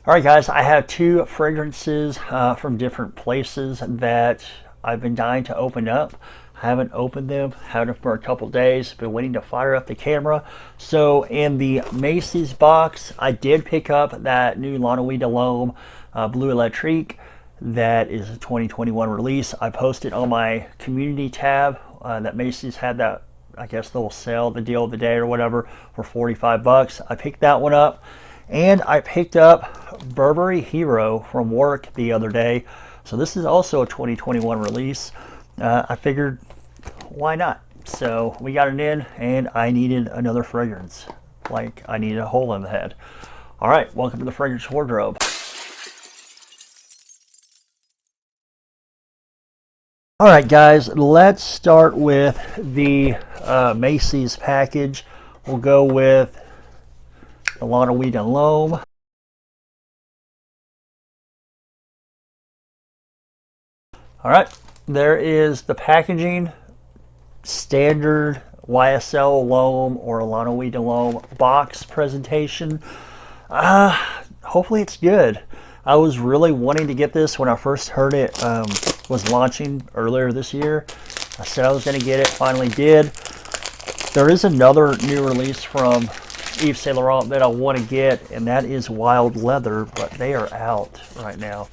Alright guys, I have two fragrances from different places that I've been dying to open up. I haven't opened them, had them for a couple days, been waiting to fire up the camera. So in the Macys box, I did pick up that new Nuit de L'Homme Bleu Electrique. That is a 2021 release. I posted on my community tab that Macys had that, I guess they'll sell the deal of the day or whatever for 45 bucks. I picked that one up. And I picked up Burberry Hero from work the other day. So this is also a 2021 release. I figured, why not? So we got it in, and I needed another fragrance. Like I needed a hole in the head. All right, welcome to the fragrance wardrobe. All right, guys, let's start with the Macys package. We'll go with the Nuit de L'Homme. All right, there is the packaging, standard YSL L'Homme or Nuit de L'Homme box presentation. Hopefully it's good. I was really wanting to get this when I first heard it was launching earlier this year. I said I was going to get it, finally did. There is another new release from Yves Saint Laurent that I want to get, and that is Wild Leather, but they are out right now.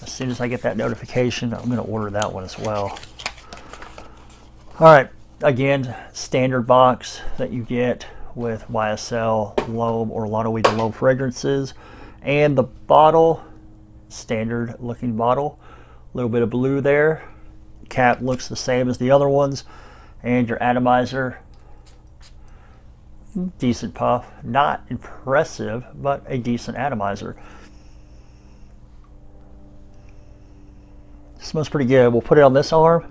As soon as I get that notification, I'm going to order that one as well. All right, again, standard box that you get with YSL L'Homme or Nuit de L'Homme fragrances, and the bottle, standard looking bottle, a little bit of blue there. Cap looks the same as the other ones, and your atomizer. Decent puff, not impressive, but a decent atomizer. Smells pretty good. We'll put it on this arm.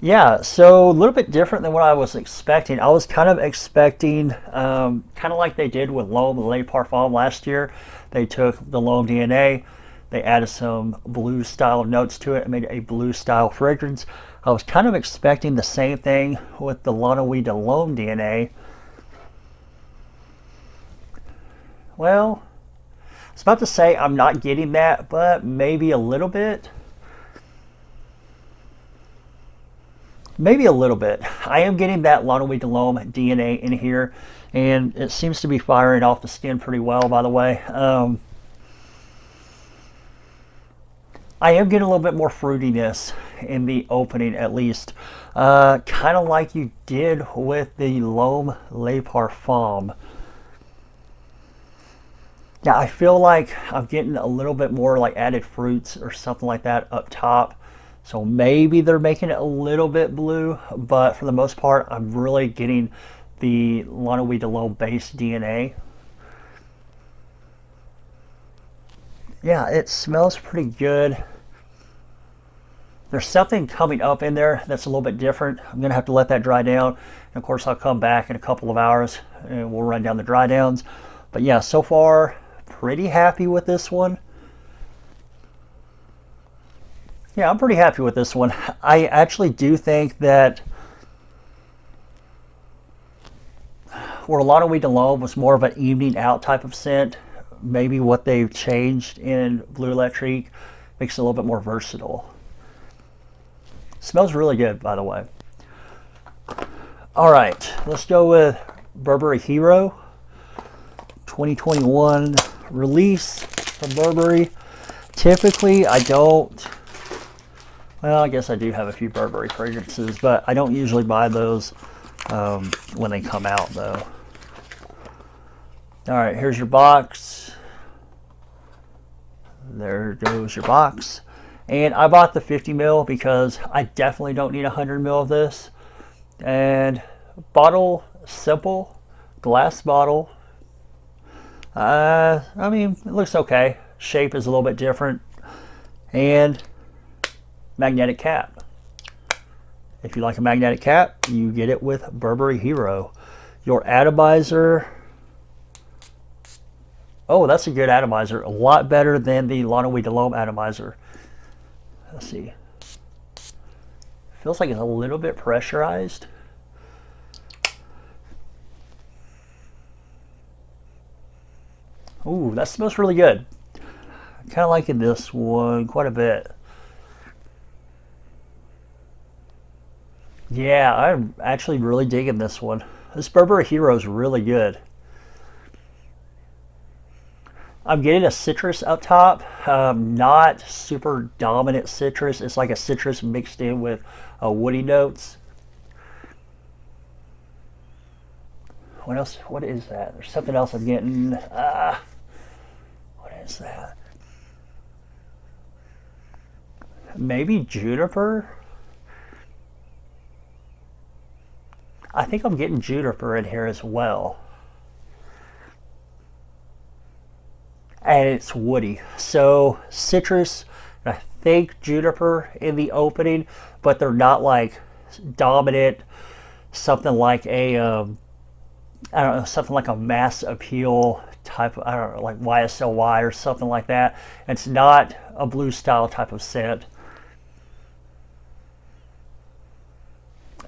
Yeah, so a little bit different than what I was expecting. I was kind of expecting, kind of like they did with L'Homme Le Parfum last year. They took the L'Homme DNA, they added some blue style notes to it and made a blue style fragrance. I was kind of expecting the same thing with the Nuit de L'Homme DNA. Well, I was about to say I'm not getting that, but maybe a little bit. Maybe a little bit. I am getting that Nuit de L'Homme DNA in here, and it seems to be firing off the skin pretty well, by the way. I am getting a little bit more fruitiness in the opening, at least. Kind of like you did with the L'Homme Le Parfum. Yeah, I feel like I'm getting a little bit more like added fruits or something like that up top. So maybe they're making it a little bit blue, but for the most part, I'm really getting the Nuit de L'Homme base DNA. Yeah, it smells pretty good. There's something coming up in there that's a little bit different. I'm going to have to let that dry down. And of course, I'll come back in a couple of hours and we'll run down the dry downs. But yeah, so far, pretty happy with this one. Yeah, I'm pretty happy with this one. I actually do think that where Nuit de L'Homme was more of an evening out type of scent, maybe what they've changed in Bleu Electrique makes it a little bit more versatile. Smells really good, by the way. All right, let's go with Burberry Hero. 2021 release from Burberry. Typically, I don't... Well, I guess I do have a few Burberry fragrances, but I don't usually buy those when they come out, though. All right, here's your box. There goes your box. And I bought the 50 ml because I definitely don't need 100 ml of this. And bottle, simple, glass bottle. I mean, it looks okay. Shape is a little bit different. And magnetic cap. If you like a magnetic cap, you get it with Burberry Hero. Your atomizer. Oh, that's a good atomizer. A lot better than the Nuit de L'Homme atomizer. Let's see. Feels like it's a little bit pressurized. Ooh, that smells really good. I'm kind of liking this one quite a bit. Yeah, I'm actually really digging this one. This Burberry Hero is really good. I'm getting a citrus up top, not super dominant citrus. It's like a citrus mixed in with woody notes. What else? What is that? There's something else I'm getting. What is that? Maybe juniper? I think I'm getting juniper in here as well. And it's woody. So citrus, and I think juniper in the opening, but they're not like dominant. Something like a, I don't know, something like a mass appeal type of, I don't know, like YSL or something like that. It's not a blue style type of scent.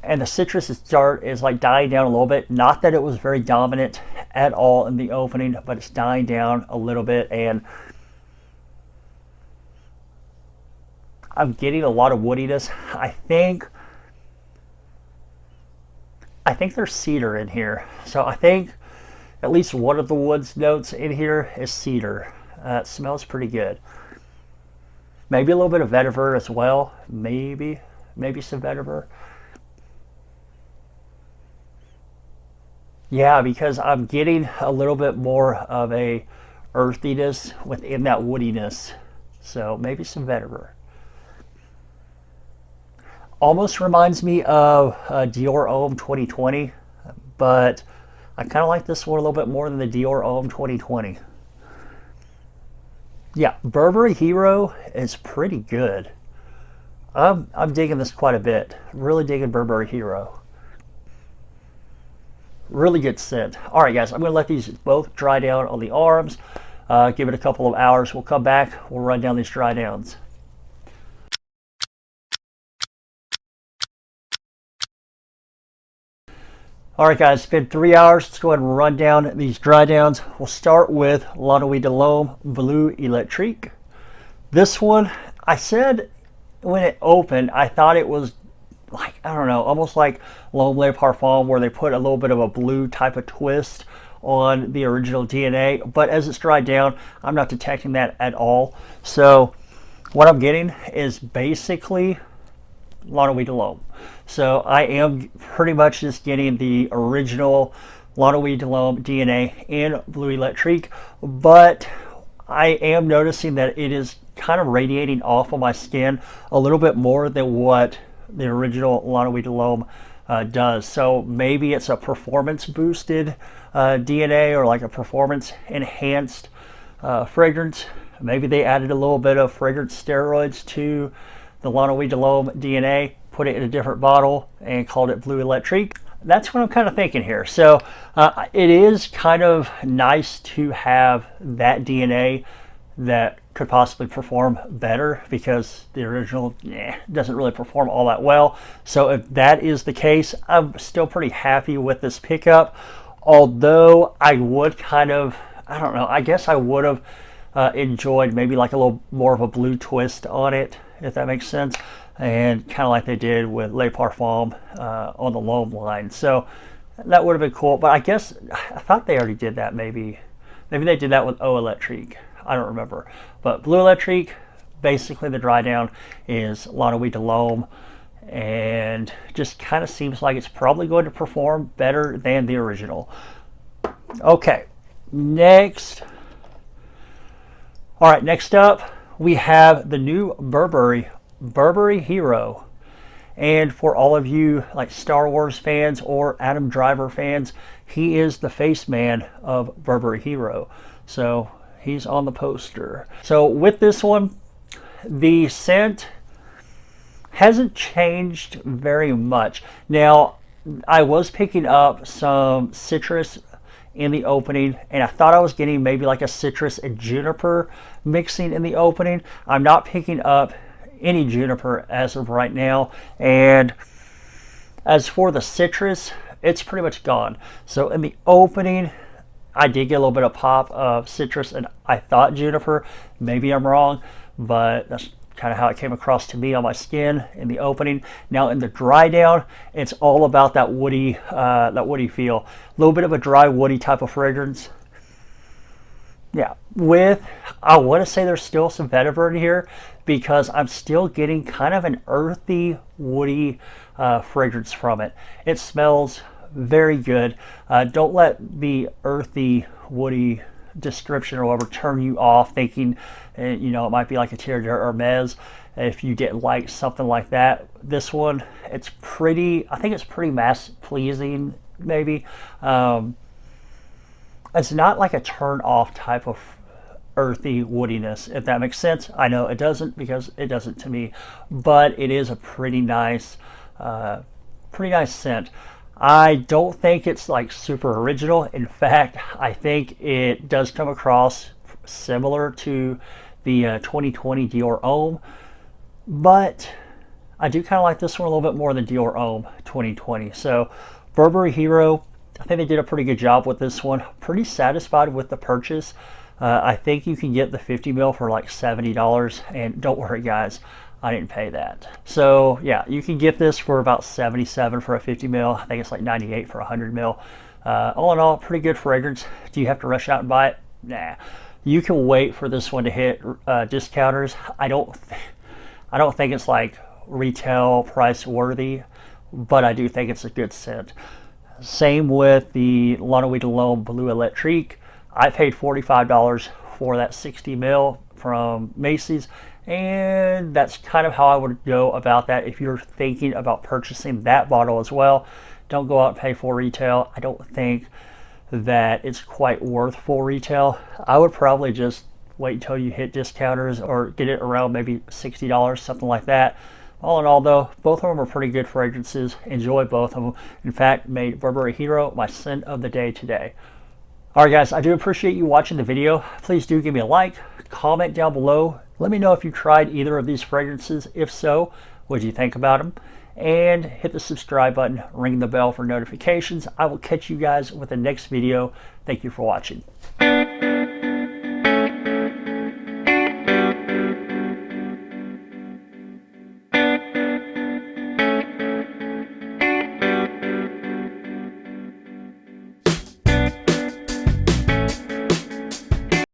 And the citrus is like dying down a little bit. Not that it was very dominant at all in the opening, but it's dying down a little bit, and I'm getting a lot of woodiness. I think there's cedar in here. So I think at least one of the woods notes in here is cedar. It smells pretty good. Maybe a little bit of vetiver as well. Maybe some vetiver. Yeah, because I'm getting a little bit more of a earthiness within that woodiness. So maybe some vetiver. Almost reminds me of Dior Homme 2020, but I kind of like this one a little bit more than the Dior Homme 2020. Yeah, Burberry Hero is pretty good. I'm digging this quite a bit. Really digging Burberry Hero. Really good scent. All right, guys, I'm going to let these both dry down on the arms. Give it a couple of hours. We'll come back. We'll run down these dry downs. All right, guys, it's been 3 hours. Let's go ahead and run down these dry downs. We'll start with La Nuit de l'Homme Bleu Electrique. This one, I said when it opened, I thought it was like, I don't know, almost like L'Homme Parfum, where they put a little bit of a blue type of twist on the original DNA. But as it's dried down, I'm not detecting that at all. So what I'm getting is basically La Nuit de l'Homme. So I am pretty much just getting the original La Nuit de l'Homme DNA in Bleu Electrique, but I am noticing that it is kind of radiating off of my skin a little bit more than what the original La Nuit de l'Homme does. So maybe it's a performance boosted DNA, or like a performance enhanced fragrance. Maybe they added a little bit of fragrance steroids to the La Nuit de l'Homme DNA, put it in a different bottle, and called it Bleu Electrique. That's what I'm kind of thinking here. So it is kind of nice to have that DNA that could possibly perform better, because the original doesn't really perform all that well. So if that is the case, I'm still pretty happy with this pickup. Although I would kind of, I don't know, I guess I would have enjoyed maybe like a little more of a blue twist on it, if that makes sense, and kind of like they did with Le Parfum on the L'Homme line. So that would have been cool, but I guess I thought they already did that. Maybe they did that with Eau Electrique. I don't remember. But Bleu Electrique, basically the dry down is La Nuit de l'Homme, and just kind of seems like it's probably going to perform better than the original. Okay, next. All right, next up we have the new Burberry Hero. And for all of you like Star Wars fans or Adam Driver fans, he is the face man of Burberry Hero. So he's on the poster. So with this one, the scent hasn't changed very much. Now, I was picking up some citrus in the opening, and I thought I was getting maybe like a citrus and juniper mixing in the opening. I'm not picking up any juniper as of right now. And as for the citrus, it's pretty much gone. So in the opening, I did get a little bit of pop of citrus, and I thought juniper. Maybe I'm wrong, but that's kind of how it came across to me on my skin in the opening. Now in the dry down, it's all about that woody feel. A little bit of a dry, woody type of fragrance. Yeah, I want to say there's still some vetiver in here because I'm still getting kind of an earthy, woody fragrance from it. It smells very good. Don't let the earthy, woody description or whatever turn you off thinking, it might be like a Thierry Hermes. If you didn't like something like that, this one, I think it's pretty mass pleasing, maybe. It's not like a turn off type of earthy woodiness, if that makes sense. I know it doesn't, because it doesn't to me, but it is a pretty nice scent. I don't think it's like super original. In fact, I think it does come across similar to the 2020 Dior Homme, but I do kind of like this one a little bit more than Dior Homme 2020. So Burberry Hero, I think they did a pretty good job with this one. Pretty satisfied with the purchase. I think you can get the 50 mil for like $70, and don't worry guys, I didn't pay that. So yeah, you can get this for about 77 for a 50 mil. I think it's like 98 for 100 mil. All in all, pretty good fragrance. Do you have to rush out and buy it? Nah. You can wait for this one to hit discounters. I don't think it's like retail price worthy, but I do think it's a good scent. Same with the Nuit Bleu Electrique. I paid $45 for that 60 mil from Macys, and that's kind of how I would go about that if you're thinking about purchasing that bottle as well. Don't go out and pay full retail. I don't think that it's quite worth full retail. I would probably just wait until you hit discounters or get it around maybe $60, something like that. All in all though, both of them are pretty good fragrances. Enjoy both of them. In fact, made Burberry Hero my scent of the day today. Alright guys, I do appreciate you watching the video. Please do give me a like, comment down below. Let me know if you tried either of these fragrances. If so, what did you think about them? And hit the subscribe button, ring the bell for notifications. I will catch you guys with the next video. Thank you for watching.